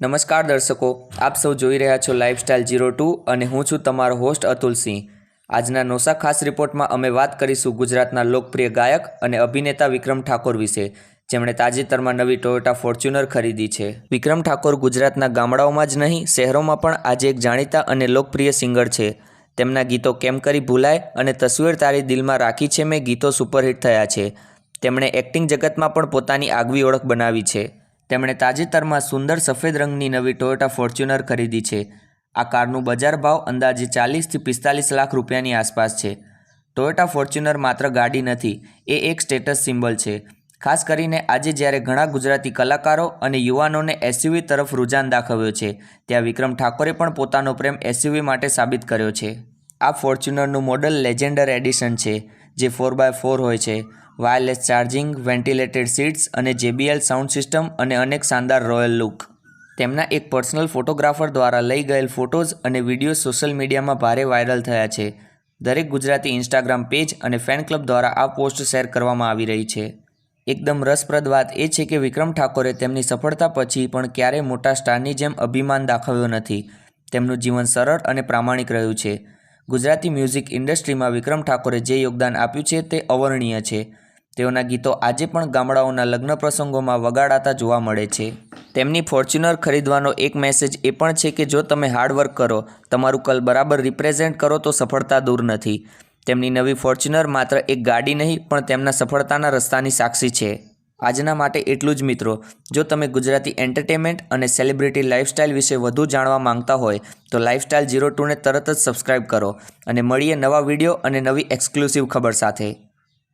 નમસ્કાર દર્શકો, આપ સૌ જોઈ રહ્યા છો લાઇફસ્ટાઇલ 02 અને હું છું તમારો હોસ્ટ અતુલ સિંહ। આજના નોસા ખાસ રિપોર્ટમાં અમે વાત કરીશું ગુજરાતના લોકપ્રિય ગાયક અને અભિનેતા વિક્રમ ઠાકોર વિશે, જેમણે તાજેતરમાં નવી ટોયોટા ફોર્ચ્યુનર ખરીદી છે। વિક્રમ ઠાકોર ગુજરાતના ગામડાઓમાં જ નહીં, શહેરોમાં પણ આજે એક જાણીતા અને લોકપ્રિય સિંગર છે। તેમના ગીતો કેમ કરી ભૂલાય અને તસવીર તારી દિલમાં રાખી છે મેં ગીતો સુપરહિટ થયા છે। તેમણે એક્ટિંગ જગતમાં પણ પોતાની આગવી ઓળખ બનાવી છે। તેમણે તાજેતરમાં સુંદર સફેદ રંગની નવી ટોયોટા ફોર્ચ્યુનર ખરીદી છે। આ કારનું બજાર ભાવ અંદાજે 40 થી 45 લાખ રૂપિયાની આસપાસ છે। ટોયોટા ફોર્ચ્યુનર માત્ર ગાડી નથી, એ એક સ્ટેટસ સિમ્બલ છે। ખાસ કરીને આજે જ્યારે ઘણા ગુજરાતી કલાકારો અને યુવાનોને એસયુવી તરફ રુઝાન દાખવ્યો છે, ત્યાં વિક્રમ ઠાકોરે પણ પોતાનો પ્રેમ એસયુવી માટે સાબિત કર્યો છે। આ ફોર્ચ્યુનરનું મોડલ લેજેન્ડર એડિશન છે, જે 4x4 હોય છે। વાયરલેસ ચાર્જિંગ, વેન્ટિલેટેડ સીટ્સ અને JBL સાઉન્ડ સિસ્ટમ અને અનેક શાનદાર રોયલ લુક। તેમના એક પર્સનલ ફોટોગ્રાફર દ્વારા લઈ ગયેલ ફોટોઝ અને વિડીયો સોશિયલ મીડિયામાં ભારે વાયરલ થયા છે। દરેક ગુજરાતી ઇન્સ્ટાગ્રામ પેજ અને ફેન ક્લબ દ્વારા આ પોસ્ટ શેર કરવામાં આવી રહી છે। એકદમ રસપ્રદ વાત એ છે કે વિક્રમ ઠાકોરે તેમની સફળતા પછી પણ ક્યારેય મોટા સ્ટારની જેમ અભિમાન દાખવ્યો નથી। તેમનું જીવન સરળ અને પ્રામાણિક રહ્યું છે। ગુજરાતી મ્યુઝિક ઇન્ડસ્ટ્રીમાં વિક્રમ ઠાકોરે જે યોગદાન આપ્યું છે તે અવર્ણનીય છે। તેઓના ગીતો આજે પણ ગામડાઓના લગ્ન પ્રસંગોમાં વગાડાતા જોવા મળે છે। તેમની ફોર્ચ્યુનર ખરીદવાનો એક મેસેજ એ પણ છે કે જો તમે હાર્ડવર્ક કરો, તમારું કલ બરાબર રિપ્રેઝેન્ટ કરો તો સફળતા દૂર નથી। તેમની નવી ફોર્ચ્યુનર માત્ર એક ગાડી નહીં પણ તેમના સફળતાના રસ્તાની સાક્ષી છે। આજના માટે એટલું જ મિત્રો। જો તમે ગુજરાતી એન્ટરટેનમેન્ટ અને સેલિબ્રિટી લાઇફસ્ટાઇલ વિશે વધુ જાણવા માંગતા હોય તો લાઇફસ્ટાઇલ 02ને તરત જ સબસ્ક્રાઇબ કરો અને મળીએ નવા વિડીયો અને નવી એક્સક્લુસિવ ખબર સાથે।